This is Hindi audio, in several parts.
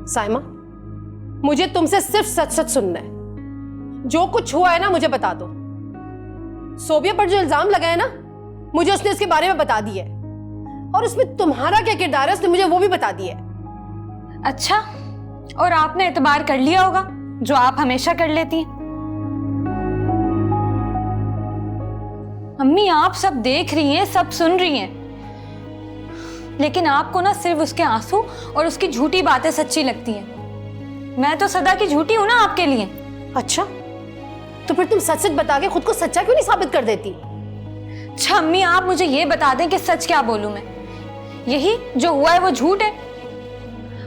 साइमा, मुझे तुमसे सिर्फ सच सच सुनना है। जो कुछ हुआ है ना मुझे बता दो। सोबिया पर जो इल्जाम लगा है ना, मुझे उसने इसके बारे में बता दिया है, और उसमें तुम्हारा क्या किरदार है उसने मुझे वो भी बता दिया है। अच्छा, और आपने एतबार कर लिया होगा, जो आप हमेशा कर लेती हैं। अम्मी, आप सब देख रही हैं, सब सुन रही हैं, लेकिन आपको ना सिर्फ उसके आंसू और उसकी झूठी बातें सच्ची लगती हैं। मैं तो सदा की झूठी हूं ना आपके लिए। अच्छा, तो फिर तुम सच सच बता के खुद को सच्चा क्यों नहीं साबित कर देती? अच्छा अम्मी, आप मुझे ये बता दें कि सच क्या बोलूं मैं। यही जो हुआ है वो झूठ है,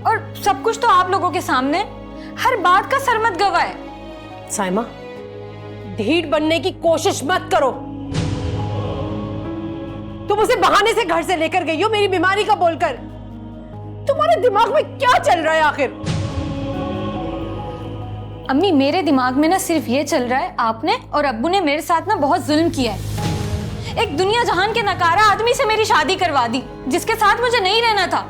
और सब कुछ तो आप लोगों के सामने, हर बात का सरमत गवाह है। साइमा, ढीठ बनने की कोशिश मत करो। तुम उसे बहाने से घर से लेकर गई हो मेरी बीमारी का बोलकर। तुम्हारे दिमाग में क्या चल रहा है आखिर? अम्मी, मेरे दिमाग में ना सिर्फ ये चल रहा है, आपने और अब्बू ने मेरे साथ ना बहुत जुल्म किया है। एक दुनिया जहान के नकारा आदमी से मेरी शादी करवा दी, जिसके साथ मुझे नहीं रहना था।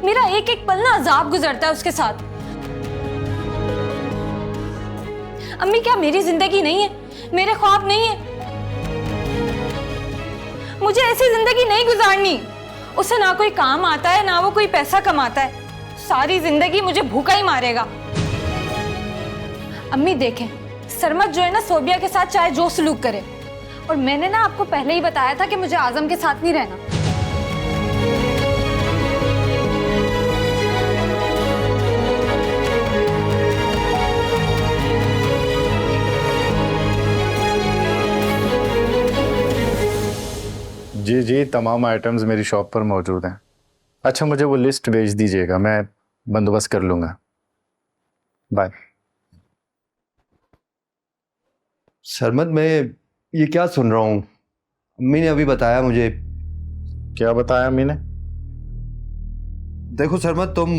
मेरा एक एक पल ना अजाब गुजरता है उसके साथ। अम्मी, क्या मेरी जिंदगी नहीं है, मेरे ख्वाब नहीं है? मुझे ऐसी जिंदगी नहीं गुजारनी। उसे ना कोई काम आता है, ना वो कोई पैसा कमाता है। सारी जिंदगी मुझे भूखा ही मारेगा। अम्मी देखें, सरमत जो है ना, सोबिया के साथ चाहे जो सलूक करे, और मैंने ना आपको पहले ही बताया था कि मुझे आजम के साथ नहीं रहना। जी जी, तमाम आइटम्स मेरी शॉप पर मौजूद हैं। अच्छा, मुझे वो लिस्ट भेज दीजिएगा, मैं बंदोबस्त कर लूँगा। बाय। सरमत, मैं ये क्या सुन रहा हूँ? अम्मी ने अभी बताया मुझे। क्या बताया अम्मी ने? देखो सरमत, तुम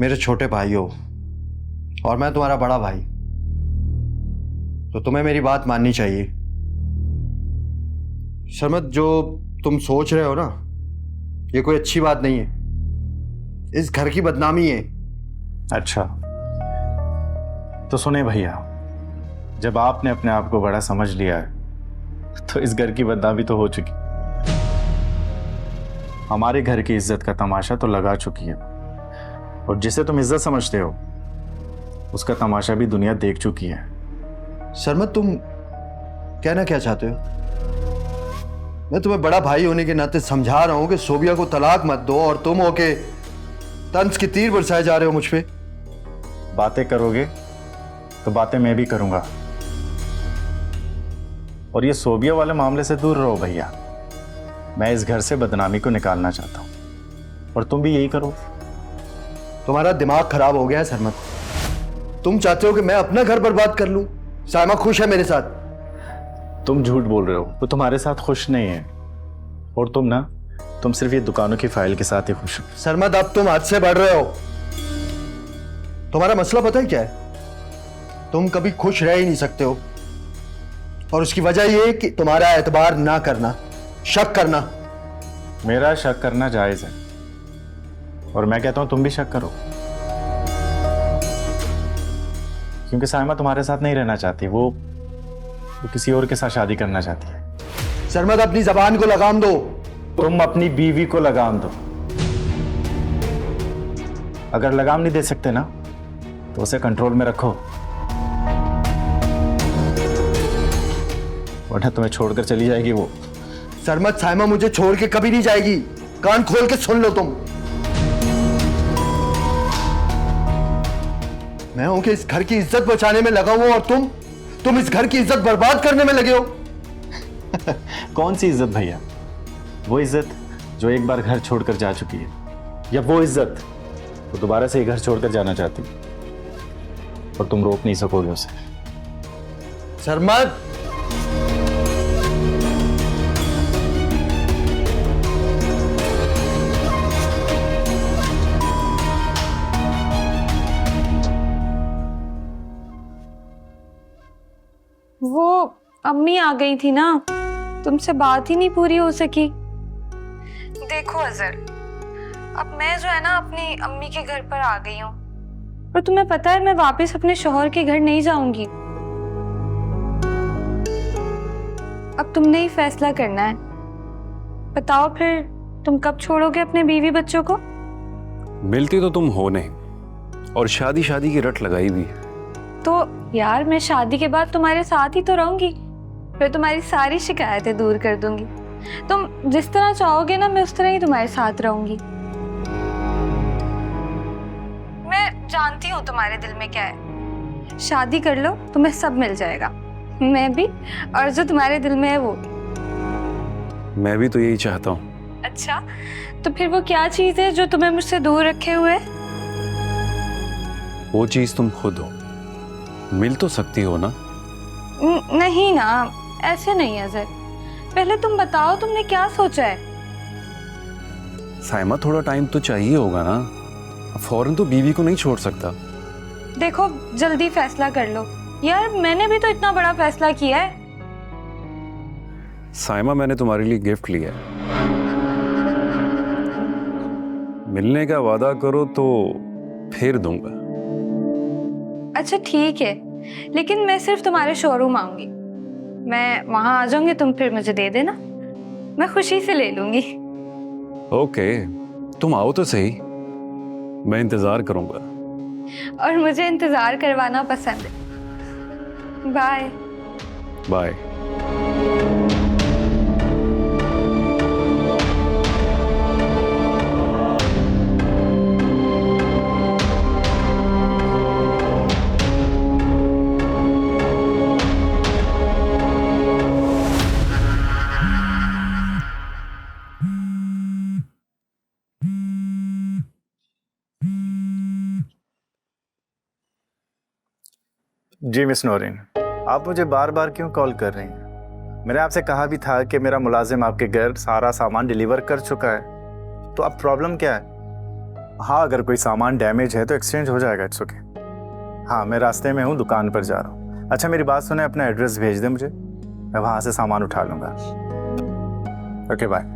मेरे छोटे भाई हो और मैं तुम्हारा बड़ा भाई, तो तुम्हें मेरी बात माननी चाहिए। सरमत, जो तुम सोच रहे हो ना, ये कोई अच्छी बात नहीं है। इस घर की बदनामी है। अच्छा, तो सुने भैया, जब आपने अपने आप को बड़ा समझ लिया है तो इस घर की बदनामी तो हो चुकी। हमारे घर की इज्जत का तमाशा तो लगा चुकी है, और जिसे तुम इज्जत समझते हो उसका तमाशा भी दुनिया देख चुकी है। सरमत, तुम कहना क्या चाहते हो? मैं तुम्हें बड़ा भाई होने के नाते समझा रहा हूं कि सोबिया को तलाक मत दो, और तुम हो के तंज की तीर बरसाए जा रहे हो मुझ पे। बातें करोगे तो बातें मैं भी करूंगा, और ये सोबिया वाले मामले से दूर रहो भैया। मैं इस घर से बदनामी को निकालना चाहता हूं, और तुम भी यही करो। तुम्हारा दिमाग खराब हो गया है सरमत। तुम चाहते हो कि मैं अपना घर बर्बाद कर लूं? साइमा खुश है मेरे साथ। तुम झूठ बोल रहे हो, वो तुम्हारे साथ खुश नहीं है, और तुम सिर्फ ये दुकानों की फाइल के साथ ही खुश हो। सरमत, अब तुम हद से बढ़ रहे हो। तुम्हारा मसला पता है क्या है? तुम कभी खुश रह ही नहीं सकते हो, और उसकी वजह यह है कि तुम्हारा एतबार ना करना, शक करना। मेरा शक करना जायज है, और मैं कहता हूं तुम भी शक करो, क्योंकि साइमा तुम्हारे साथ नहीं रहना चाहती। वो किसी और के साथ शादी करना चाहती है। सरमत, अपनी जबान को लगाम दो। तुम अपनी बीवी को लगाम दो। अगर लगाम नहीं दे सकते ना, तो उसे कंट्रोल में रखो, वरना तुम्हें छोड़कर चली जाएगी वो। सरमत, साइमा मुझे छोड़ के कभी नहीं जाएगी। कान खोल के सुन लो तुम। मैं हूं कि इस घर की इज्जत बचाने में लगा हुआ, और तुम इस घर की इज्जत बर्बाद करने में लगे हो। कौन सी इज्जत भैया? वो इज्जत जो एक बार घर छोड़कर जा चुकी है, या वो इज्जत वो दोबारा से ये घर छोड़कर जाना चाहती, और तुम रोक नहीं सकोगे उसे। सरमत, वो अम्मी आ गई थी ना, तुमसे बात ही नहीं पूरी हो सकी। देखो अजहर, अब मैं जो है ना अपनी अम्मी के घर पर आ गई हूँ, और तुम्हें पता है मैं वापस अपने शौहर के घर नहीं जाऊंगी। अब तुमने ही फैसला करना है। बताओ फिर तुम कब छोड़ोगे अपने बीवी बच्चों को? मिलती तो तुम हो नहीं, और शादी शादी की रट लगाई भी। तो यार मैं शादी के बाद तुम्हारे साथ ही तो रहूंगी, फिर तुम्हारी सारी शिकायतें दूर कर दूंगी। तुम जिस तरह चाहोगे ना मैं उस तरह ही तुम्हारे साथ रहूंगी। मैं जानती हूँ तुम्हारे दिल में क्या है, शादी कर लो तुम्हें सब मिल जाएगा, मैं भी और जो तुम्हारे दिल में है वो भी। मैं भी तो यही चाहता हूँ। अच्छा, तो फिर वो क्या चीज है जो तुम्हें मुझसे दूर रखे हुए है? वो चीज तुम खुद हो, मिल तो सकती हो ना? नहीं ना, ऐसे नहीं अजय। पहले तुम बताओ तुमने क्या सोचा है? साइमा थोड़ा टाइम तो चाहिए होगा ना, फौरन तो बीवी को नहीं छोड़ सकता। देखो जल्दी फैसला कर लो यार, मैंने भी तो इतना बड़ा फैसला किया है। साइमा मैंने तुम्हारे लिए गिफ्ट लिया है, मिलने का वादा करो तो फिर दूंगा। अच्छा ठीक है, लेकिन मैं सिर्फ तुम्हारे शोरूम आऊंगी। मैं वहां आ जाऊंगी, तुम फिर मुझे दे देना, मैं खुशी से ले लूंगी। ओके, तुम आओ तो सही, मैं इंतजार करूंगा। और मुझे इंतजार करवाना पसंद है। Bye bye. जी मिस नौरीन, आप मुझे बार बार क्यों कॉल कर रही हैं? मैंने आपसे कहा भी था कि मेरा मुलाजिम आपके घर सारा सामान डिलीवर कर चुका है, तो अब प्रॉब्लम क्या है? हाँ, अगर कोई सामान डैमेज है तो एक्सचेंज हो जाएगा, इट्स ओके। हाँ, मैं रास्ते में हूँ, दुकान पर जा रहा हूँ। अच्छा मेरी बात सुने, अपना एड्रेस भेज दें मुझे, मैं वहाँ से सामान उठा लूँगा। Okay bye.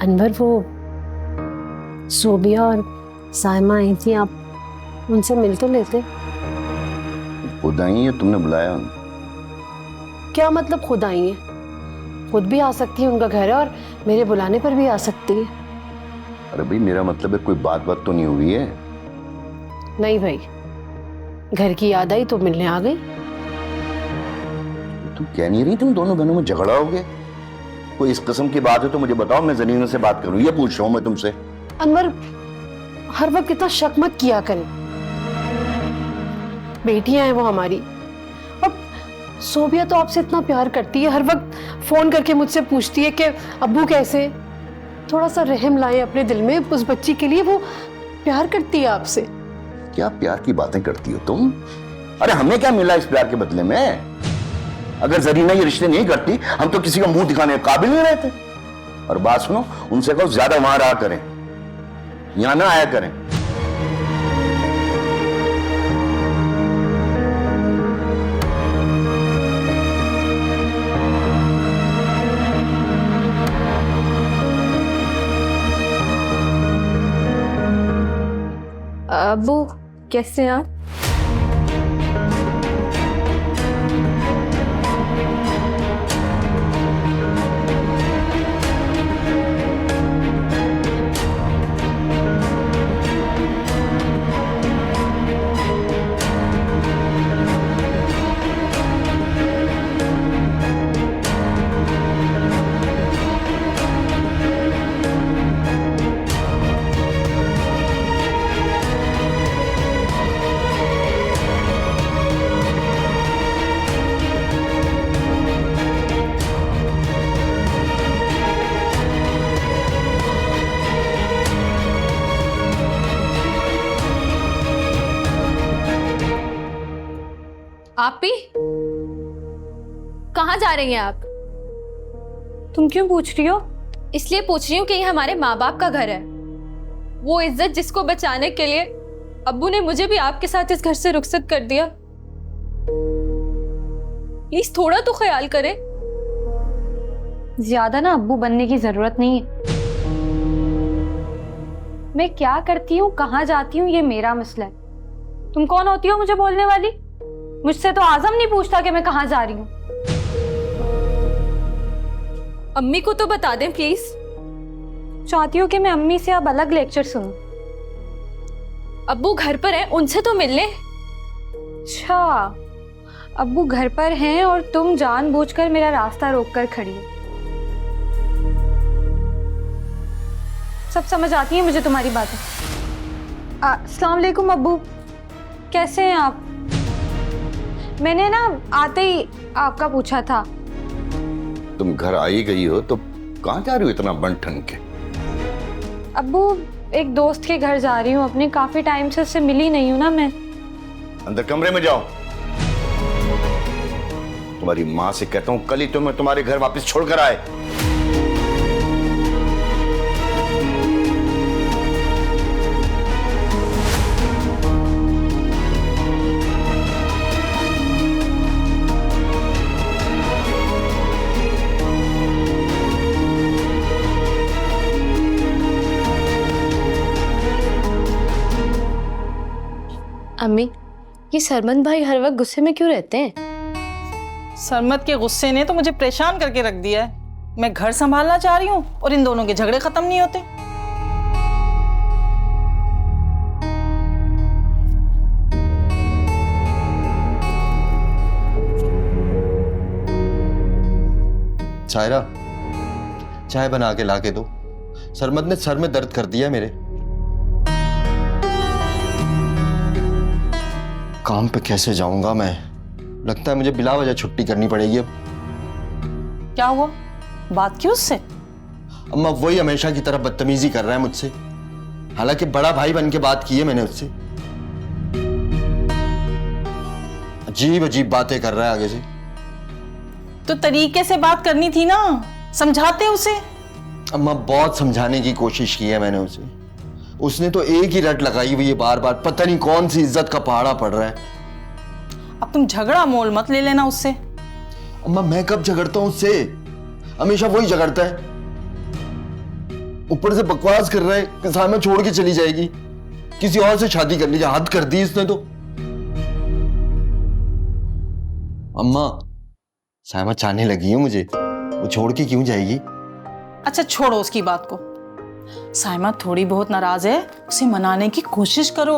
अनवर, वो सोबिया और साइमा आई थी, आप उनसे मिल तो लेते। खुद आई है, तुमने बुलाया? क्या मतलब खुद आई हैं? खुद भी आ सकती है, उनका घर है, और मेरे बुलाने पर भी आ सकती है। अरे भाई मेरा मतलब है कोई बात तो नहीं हुई है? नहीं भाई, घर की याद आई तो मिलने आ गई। तुम कह नहीं रही तुम दोनों बहनों में झगड़ा हो गया? कोई इस किस्म की बात है तो मुझे बताओ, मैं जरीना से बात करूं, ये पूछ रहा हूं मैं तुमसे। अनवर, हर वक्त इतना शक मत किया करें, बेटियां हैं वो हमारी। अब सोबिया तो आपसे इतना प्यार करती है, हर वक्त फोन करके मुझसे पूछती है कि अब्बू कैसे। थोड़ा सा रहम लाए अपने दिल में उस बच्ची के लिए, वो प्यार करती है आपसे। क्या प्यार की बातें करती हो तुम? अरे हमें क्या मिला इस प्यार के बदले में? अगर जरीना ये रिश्ते नहीं करती, हम तो किसी का मुंह दिखाने के काबिल नहीं रहते। और बात सुनो, उनसे कहो ज्यादा वहां रहा करें, यहां ना आया करें। अब्बू कैसे हैं आप? आप भी? कहाँ जा रही हैं आप? तुम क्यों पूछ रही हो? इसलिए पूछ रही हूँ कि ये हमारे माँ बाप का घर है। वो इज्जत जिसको बचाने के लिए अब्बू ने मुझे भी आपके साथ इस घर से रुखसत कर दिया। प्लीज थोड़ा तो ख्याल करें। ज्यादा ना अब्बू बनने की जरूरत नहीं है। मैं क्या करती हूँ, कहाँ जाती हूँ, ये मेरा मसला है। तुम कौन होती हो मुझे बोलने वाली? मुझसे तो आजम नहीं पूछता कि मैं कहाँ जा रही हूँ। अम्मी को तो बता दें प्लीज। चाहती हो कि मैं अम्मी से अब अलग लेक्चर सुनूं? अब्बू घर पर हैं, उनसे तो मिल ले। अच्छा, अब्बू घर पर हैं और तुम जानबूझकर मेरा रास्ता रोककर खड़ी हो। सब समझ आती है मुझे तुम्हारी बातें। अस्सलाम वालेकुम अब्बू, कैसे हैं आप? मैंने ना आते ही आपका पूछा था। तुम घर आई गई हो तो कहाँ जा रही हो इतना बन ठन के? अब्बू एक दोस्त के घर जा रही हूँ अपने, काफी टाइम से उससे मिली नहीं हूँ ना मैं। अंदर कमरे में जाओ। तुम्हारी माँ से कहता हूँ कल ही तुम्हें तुम्हारे घर वापस छोड़कर आए। अम्मी, ये सरमन भाई हर वक्त गुस्से में क्यों रहते हैं? सरमत के गुस्से ने तो मुझे परेशान करके रख दिया है। मैं घर संभालना चाह रही हूँ और इन दोनों के झगड़े खत्म नहीं होते। सायरा, चाय बना के ला के दो। सरमत ने सर में दर्द कर दिया मेरे। काम पे कैसे जाऊंगा मैं? लगता है मुझे बिला वजह छुट्टी करनी पड़ेगी अब। क्या हुआ? बात क्यों उससे? अम्मा वही हमेशा की तरह बदतमीजी कर रहा है मुझसे। हालांकि बड़ा भाई बन के बात की है मैंने उससे। अजीब अजीब बातें कर रहा है आगे से। तो तरीके से बात करनी थी ना, समझाते उसे। अम्मा बहुत समझाने की कोशिश की है मैंने उसे। उसने तो एक ही रट लगाई हुई है बार बार। पता नहीं कौन सी इज्जत का पहाड़ा पड़ रहा है। अब तुम झगड़ा मोल मत ले लेना उससे। अम्मा मैं कब झगड़ता हूं उससे? हमेशा वही झगड़ता है। ऊपर से बकवास कर रहा है कि साइमा छोड़ के चली जाएगी, किसी और से शादी कर लीजिए। हद कर दी इसने तो। अम्मा साइमा चाहने लगी है मुझे, वो छोड़ के क्यों जाएगी? अच्छा छोड़ो उसकी बात को। साइमा थोड़ी बहुत नाराज है, उसे मनाने की कोशिश करो।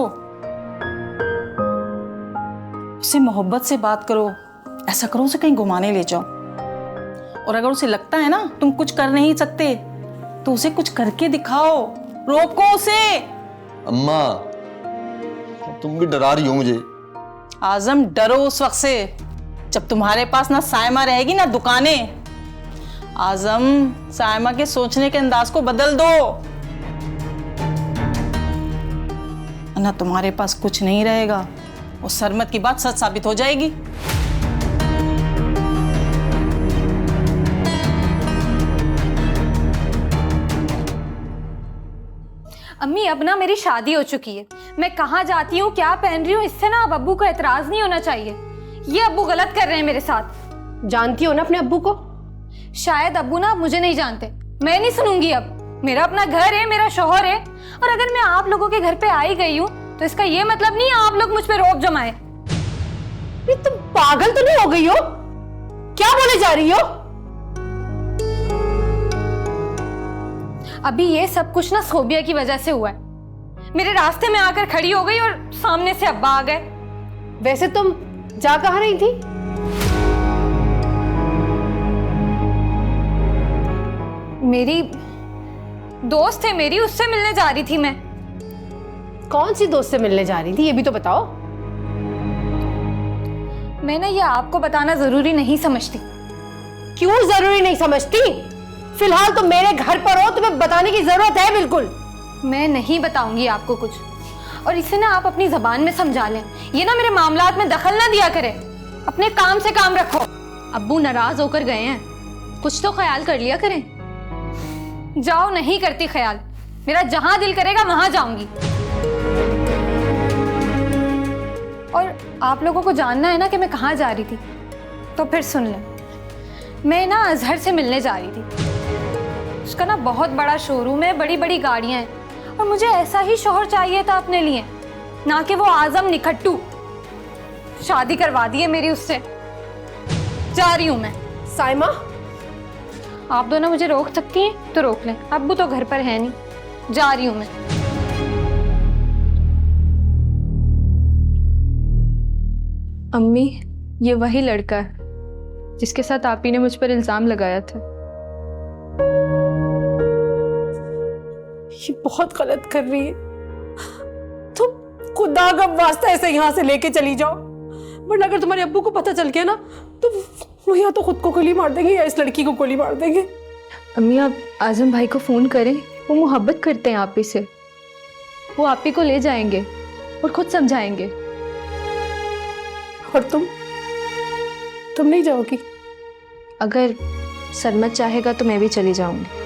उसे मोहब्बत से बात करो। ऐसा करो उसे कहीं घुमाने ले जाओ। और अगर उसे लगता है ना तुम कुछ कर नहीं सकते तो उसे कुछ करके दिखाओ, रोको उसे। अम्मा तुम भी डरा रही हो मुझे। आजम डरो उस वक्त से जब तुम्हारे पास ना साइमा रहेगी ना दुकानें। आजम साइमा के सोचने के अंदाज को बदल दो, ना तुम्हारे पास कुछ नहीं रहेगा। वो सरमत की बात सच साबित हो जाएगी। अम्मी अब ना मेरी शादी हो चुकी है। मैं कहाँ जाती हूँ, क्या पहन रही हूँ, इससे ना अब अब्बू को एतराज नहीं होना चाहिए। ये अब्बू गलत कर रहे हैं मेरे साथ। जानती हो ना अपने अब्बू को? शायद अब्बू ना मुझे नहीं जानते। मैं नहीं सुनूंगी अब। मेरा अपना घर है, मेरा शौहर है। और अगर मैं आप लोगों के घर पे आई गई हूँ तो इसका ये मतलब नहीं आप लोग मुझ पे रोब जमाए। तुम पागल तो नहीं हो गई हो? क्या बोले जा रही हो? अभी ये सब कुछ ना सोबिया की वजह से हुआ है। मेरे रास्ते में आकर खड़ी हो गई और सामने से अब्बा आ गए। वैसे तुम जा कहाँ रही थी? मेरी दोस्त है मेरी, उससे मिलने जा रही थी मैं। कौन सी दोस्त से मिलने जा रही थी, ये भी तो बताओ। मैं ना ये आपको बताना जरूरी नहीं समझती। क्यों जरूरी नहीं समझती? फिलहाल तो मेरे घर पर हो, तुम्हें बताने की जरूरत है बिल्कुल। मैं नहीं बताऊंगी आपको कुछ। और इसे ना आप अपनी जबान में समझा लें। ये ना मेरे मामलात में दखल ना दिया करे। अपने काम से काम रखो। अब्बू नाराज होकर गए हैं, कुछ तो ख्याल कर लिया करें। जाओ, नहीं करती ख्याल, मेरा जहां दिल करेगा वहां जाऊंगी। और आप लोगों को जानना है ना कि मैं कहाँ जा रही थी, तो फिर सुन लें। मैं ना अजहर से मिलने जा रही थी। उसका ना बहुत बड़ा शोरूम है, बड़ी बड़ी गाड़ियां हैं, और मुझे ऐसा ही शोहर चाहिए था अपने लिए, ना कि वो आजम निखट्टू। शादी करवा दी है मेरी उससे। जा रही हूं मैं। साइमा, आप दोनों मुझे रोक सकती हैं तो रोक लें, अब्बू तो घर पर है नहीं। जा रही हूं मैं। अम्मी, ये वही लड़का है जिसके साथ आप ही ने मुझ पर इल्जाम लगाया था। ये बहुत गलत कर रही है। तुम खुदा का वास्ता ऐसे यहाँ से लेके चली जाओ, वरना अगर तुम्हारे अब्बू को पता चल गया ना तो वो या तो खुद को गोली मार देंगे या इस लड़की को गोली मार देंगे। अम्मी, आप आजम भाई को फोन करें, वो मोहब्बत करते हैं आप ही से। वो आप ही को ले जाएंगे और खुद समझाएंगे। और तुम नहीं जाओगी? अगर सरमत चाहेगा तो मैं भी चली जाऊंगी।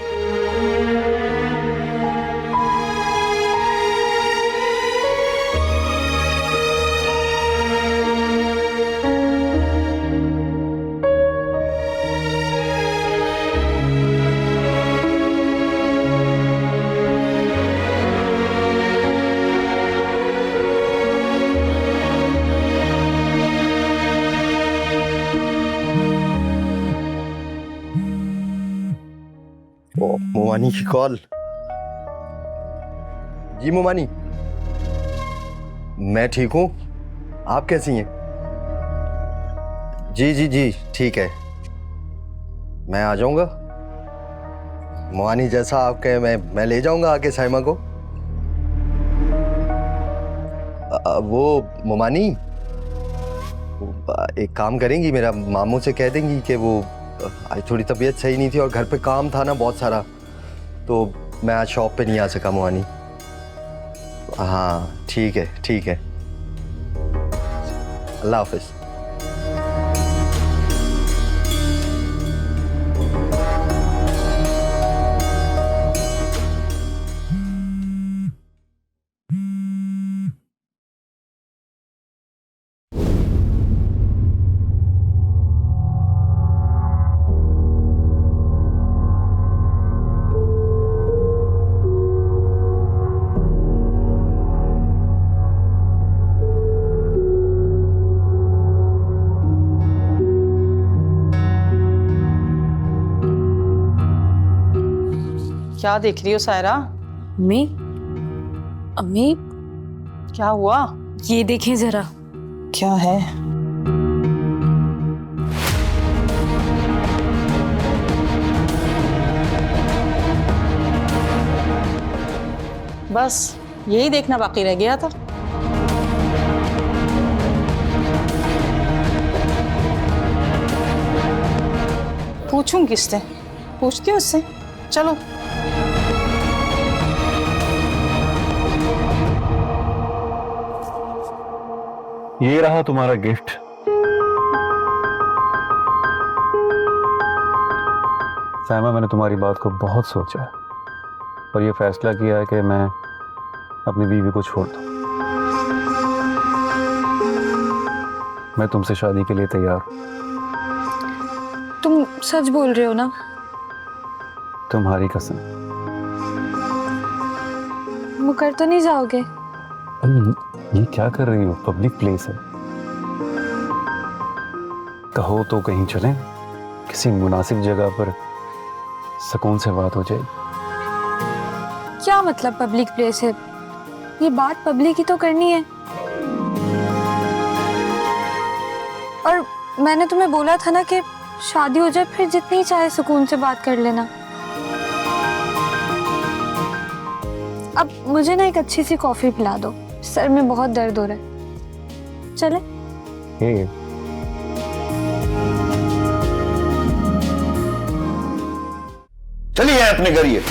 मोमानी की कॉल। जी मोमानी, मैं ठीक हूँ, आप कैसी हैं? जी जी जी ठीक है, मैं आ जाऊंगा। मोमानी जैसा आप कहे मैं ले जाऊंगा आके साइमा को। वो मोमानी एक काम करेंगी, मेरा मामू से कह देंगी कि वो आज थोड़ी तबीयत सही नहीं थी और घर पे काम था ना बहुत सारा, तो मैं आज शॉप पे नहीं आ सका मोहानी। हाँ ठीक है ठीक है, अल्लाह हाफिज। क्या देख रही हो सायरा? अम्मी, अम्मी, क्या हुआ? ये देखें जरा। क्या है? बस यही देखना बाकी रह गया था। पूछूं किससे? पूछती हूँ उससे। चलो। ये रहा तुम्हारा गिफ्ट। साइमा, मैंने तुम्हारी बात को बहुत सोचा है और ये फैसला किया है कि मैं अपनी बीवी को छोड़ दूं। मैं तुमसे शादी के लिए तैयार हूं। तुम सच बोल रहे हो ना? तुम्हारी कसम। मुकर तो नहीं जाओगे? ये क्या कर रही हो? पब्लिक प्लेस है। कहो तो कहीं चलें, किसी मुनासिब जगह पर सुकून से बात हो जाए। क्या मतलब पब्लिक प्लेस है? ये बात पब्लिक ही तो करनी है। और मैंने तुम्हें बोला था ना कि शादी हो जाए फिर जितनी चाहे सुकून से बात कर लेना। अब मुझे ना एक अच्छी सी कॉफी पिला दो, सर में बहुत दर्द हो रहा है। चले? चलिए अपने घर। ये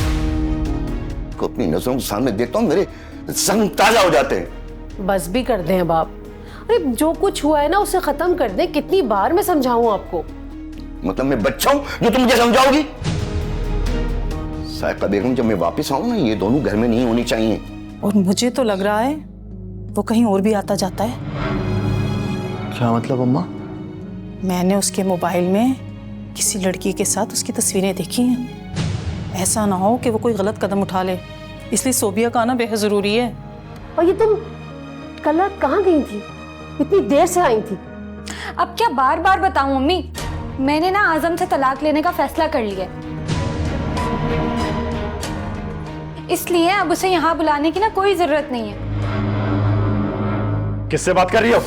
को अपनी नजरों के सामने देखता हूं, मेरे संग ताजा हो जाते हैं। बस भी कर दें बाप, अरे जो कुछ हुआ है ना उसे खत्म कर दे। कितनी बार मैं समझाऊं आपको? मतलब मैं बच्चा हूं जो तुम मुझे समझाओगी? सायका बेगम, जब मैं वापस आऊं ना, ये दोनों घर में नहीं होनी चाहिए। और मुझे तो लग रहा है वो कहीं और भी आता जाता है। क्या मतलब अम्मा? मैंने उसके मोबाइल में किसी लड़की के साथ उसकी तस्वीरें देखी हैं। ऐसा ना हो कि वो कोई गलत कदम उठा ले, इसलिए सोबिया का आना बेहद जरूरी है। और ये तुम कल रात कहाँ गई थी? इतनी देर से आई थी। अब क्या बार बार बताऊं मम्मी, मैंने ना आजम से तलाक लेने का फैसला कर लिया है। इसलिए अब उसे यहाँ बुलाने की ना कोई जरूरत नहीं है। किससे बात कर रही हो?